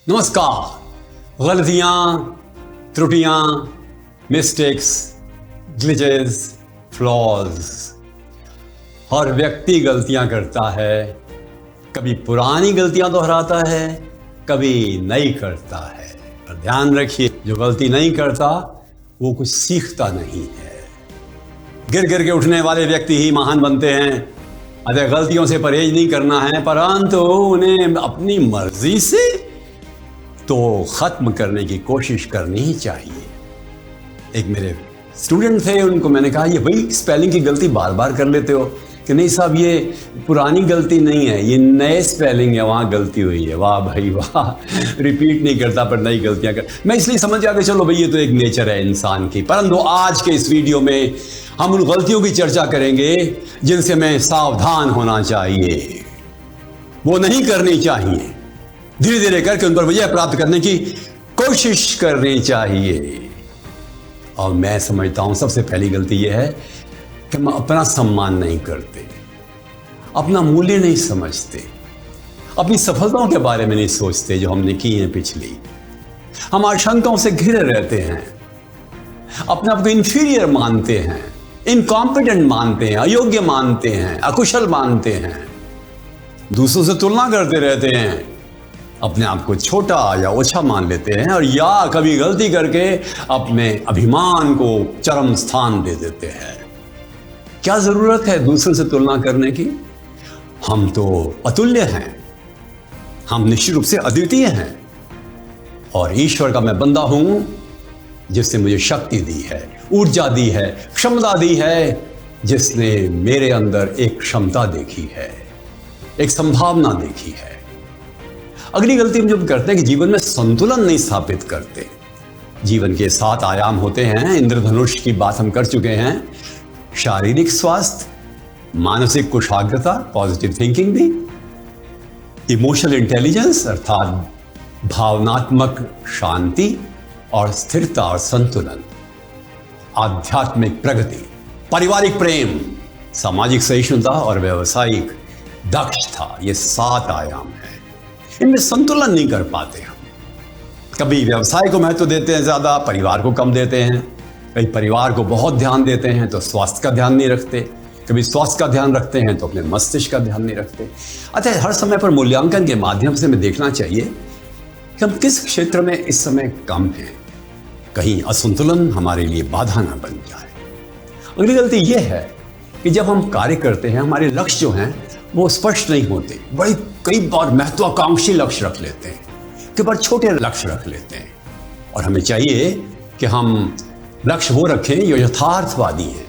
नमस्कार। गलतियां, त्रुटियां, मिस्टेक्स, ग्लिचेस, फ्लॉज, हर व्यक्ति गलतियां करता है। कभी पुरानी गलतियां दोहराता है, कभी नई करता है। पर ध्यान रखिए, जो गलती नहीं करता वो कुछ सीखता नहीं है। गिर गिर के उठने वाले व्यक्ति ही महान बनते हैं। अगर गलतियों से परहेज नहीं करना है, परंतु उन्हें अपनी मर्जी से तो खत्म करने की कोशिश करनी ही चाहिए। एक मेरे स्टूडेंट थे, उनको मैंने कहा ये वही स्पेलिंग की गलती बार बार कर लेते हो। कि नहीं साहब, ये पुरानी गलती नहीं है, ये नए स्पेलिंग है, वहाँ गलती हुई है। वाह भाई वाह, रिपीट नहीं करता पर नई गलतियाँ कर। मैं इसलिए समझ गया कि चलो भाई ये तो एक नेचर है इंसान की। परंतु आज के इस वीडियो में हम उन गलतियों की चर्चा करेंगे जिनसे हमें सावधान होना चाहिए, वो नहीं करनी चाहिए। धीरे धीरे करके उन पर विजय प्राप्त करने की कोशिश करनी चाहिए। और मैं समझता हूं सबसे पहली गलती यह है कि हम अपना सम्मान नहीं करते, अपना मूल्य नहीं समझते, अपनी सफलताओं के बारे में नहीं सोचते जो हमने की हैं पिछली। हम आशंकाओं से घिरे रहते हैं, अपने आप को इंफीरियर मानते हैं, इनकॉम्पिटेंट मानते हैं, अयोग्य मानते हैं, अकुशल मानते हैं, दूसरों से तुलना करते रहते हैं, अपने आप को छोटा या ओछा मान लेते हैं, और या कभी गलती करके अपने अभिमान को चरम स्थान दे देते हैं। क्या जरूरत है दूसरों से तुलना करने की? हम तो अतुल्य हैं, हम निश्चित रूप से अद्वितीय हैं, और ईश्वर का मैं बंदा हूं जिसने मुझे शक्ति दी है, ऊर्जा दी है, क्षमता दी है, जिसने मेरे अंदर एक क्षमता देखी है, एक संभावना देखी है। अगली गलती हम जब करते हैं कि जीवन में संतुलन नहीं स्थापित करते। जीवन के 7 आयाम होते हैं, इंद्रधनुष की बात हम कर चुके हैं। शारीरिक स्वास्थ्य, मानसिक कुशाग्रता, पॉजिटिव थिंकिंग भी, इमोशनल इंटेलिजेंस अर्थात भावनात्मक शांति और स्थिरता और संतुलन, आध्यात्मिक प्रगति, पारिवारिक प्रेम, सामाजिक सहिष्णुता और व्यावसायिक दक्षता। ये 7 आयाम हैं। इनमें संतुलन नहीं कर पाते हम। कभी व्यवसाय को महत्व देते हैं ज़्यादा, परिवार को कम देते हैं। कभी परिवार को बहुत ध्यान देते हैं तो स्वास्थ्य का ध्यान नहीं रखते। कभी स्वास्थ्य का ध्यान रखते हैं तो अपने मस्तिष्क का ध्यान नहीं रखते। अतः हर समय पर मूल्यांकन के माध्यम से हमें देखना चाहिए कि हम किस क्षेत्र में इस समय कम हैं, कहीं असंतुलन हमारे लिए बाधा ना बन जाए। अगली गलती यह है कि जब हम कार्य करते हैं, हमारे लक्ष्य जो हैं वो स्पष्ट नहीं होते। बड़े कई बार महत्वाकांक्षी लक्ष्य रख लेते हैं, कई बार छोटे लक्ष्य रख लेते हैं। और हमें चाहिए कि हम लक्ष्य वो रखें जो यथार्थवादी हैं,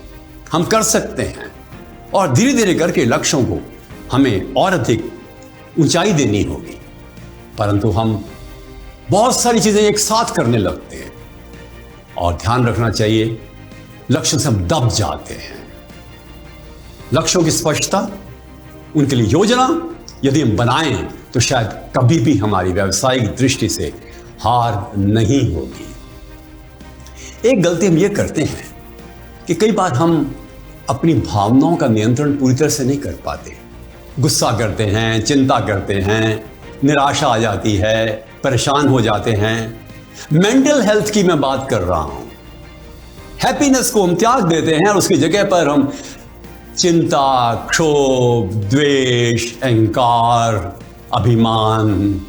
हम कर सकते हैं, और धीरे धीरे करके लक्ष्यों को हमें और अधिक ऊंचाई देनी होगी। परंतु हम बहुत सारी चीजें एक साथ करने लगते हैं, और ध्यान रखना चाहिए लक्ष्यों से हम दब जाते हैं। लक्ष्यों की स्पष्टता, उनके लिए योजना यदि हम बनाएं तो शायद कभी भी हमारी व्यावसायिक दृष्टि से हार नहीं होगी। एक गलती हम ये करते हैं कि कई बार हम अपनी भावनाओं का नियंत्रण पूरी तरह से नहीं कर पाते। गुस्सा करते हैं, चिंता करते हैं, निराशा आ जाती है, परेशान हो जाते हैं। मेंटल हेल्थ की मैं बात कर रहा हूं। हैप्पीनेस को हम त्याग देते हैं और उसकी जगह पर हम चिंता, क्षोभ, द्वेष, अहंकार, अभिमान,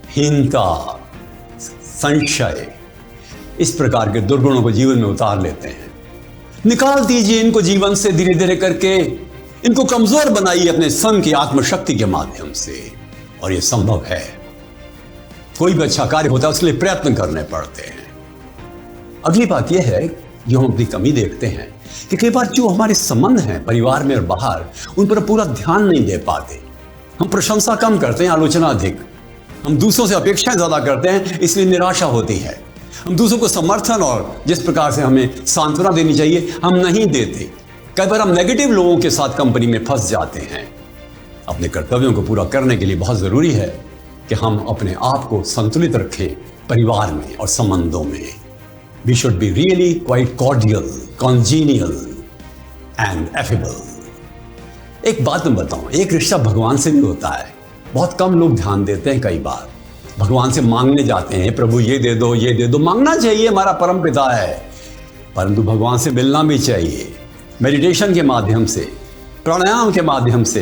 हीनता, संशय, इस प्रकार के दुर्गुणों को जीवन में उतार लेते हैं। निकाल दीजिए इनको जीवन से धीरे धीरे करके, इनको कमजोर बनाइए अपने स्वयं की आत्मशक्ति के माध्यम से, और यह संभव है। कोई भी अच्छा कार्य होता है उसके लिए प्रयत्न करने पड़ते हैं। अगली बात यह है जो हम अपनी कमी देखते हैं कि कई बार जो हमारे संबंध हैं परिवार में और बाहर, उन पर पूरा ध्यान नहीं दे पाते। हम प्रशंसा कम करते हैं, आलोचना अधिक। हम दूसरों से अपेक्षाएं ज्यादा करते हैं, इसलिए निराशा होती है। हम दूसरों को समर्थन और जिस प्रकार से हमें सांत्वना देनी चाहिए हम नहीं देते। कई बार हम नेगेटिव लोगों के साथ कंपनी में फंस जाते हैं। अपने कर्तव्यों को पूरा करने के लिए बहुत जरूरी है कि हम अपने आप को संतुलित रखें परिवार में और संबंधों में। We should be really quite cordial, congenial and affable. एक बात मैं बताऊं, एक रिश्ता भगवान से भी होता है। बहुत कम लोग ध्यान देते हैं कई बार। भगवान से मांगने जाते हैं, प्रभु ये दे दो, ये दे दो। मांगना चाहिए, हमारा परम पिता है, परंतु भगवान से मिलना भी चाहिए। मेडिटेशन के माध्यम से, प्राणायाम के माध्यम से,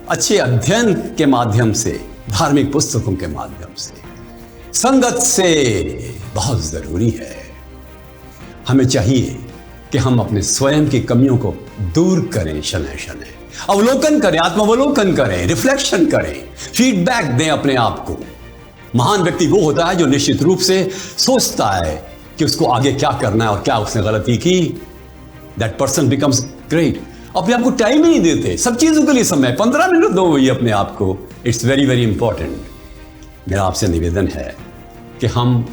अच्छे अध्ययन के माध्यम से, धार्मिक पुस्तकों के माध्यम से, संगत से बहुत जरूरी है। हमें चाहिए कि हम अपने स्वयं की कमियों को दूर करें, शनै शनै अवलोकन करें, आत्मावलोकन करें, रिफ्लेक्शन करें, फीडबैक दें अपने आप को। महान व्यक्ति वो होता है जो निश्चित रूप से सोचता है कि उसको आगे क्या करना है और क्या उसने गलती की। That person becomes great. अपने आप को टाइम ही नहीं देते, सब चीजों के लिए समय 15 मिनट दो वही अपने आप को। It's very very important. मेरा आपसे निवेदन है कि हम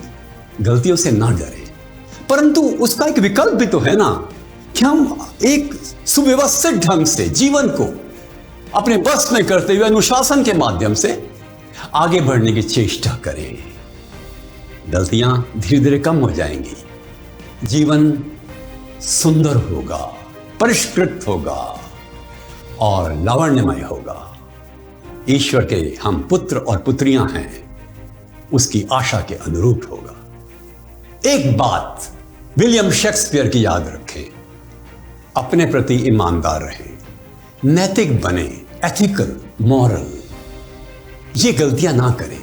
गलतियों से ना डरें, परंतु उसका एक विकल्प भी तो है ना कि हम एक सुव्यवस्थित ढंग से जीवन को अपने बस में करते हुए अनुशासन के माध्यम से आगे बढ़ने की चेष्टा करें। गलतियां धीरे धीरे कम हो जाएंगी, जीवन सुंदर होगा, परिष्कृत होगा और लावण्यमय होगा। ईश्वर के हम पुत्र और पुत्रियां हैं, उसकी आशा के अनुरूप होगा। एक बात विलियम शेक्सपियर की याद रखें, अपने प्रति ईमानदार रहें, नैतिक बने, एथिकल, मॉरल। ये गलतियां ना करें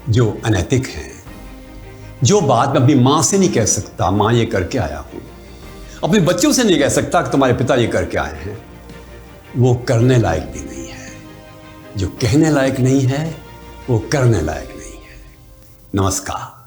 जो अनैतिक हैं, जो बात मैं अपनी मां से नहीं कह सकता, मां ये करके आया हूं, अपने बच्चों से नहीं कह सकता कि तुम्हारे पिता ये करके आए हैं, वो करने लायक भी नहीं है। जो कहने लायक नहीं है वो करने लायक नहीं है। नमस्कार।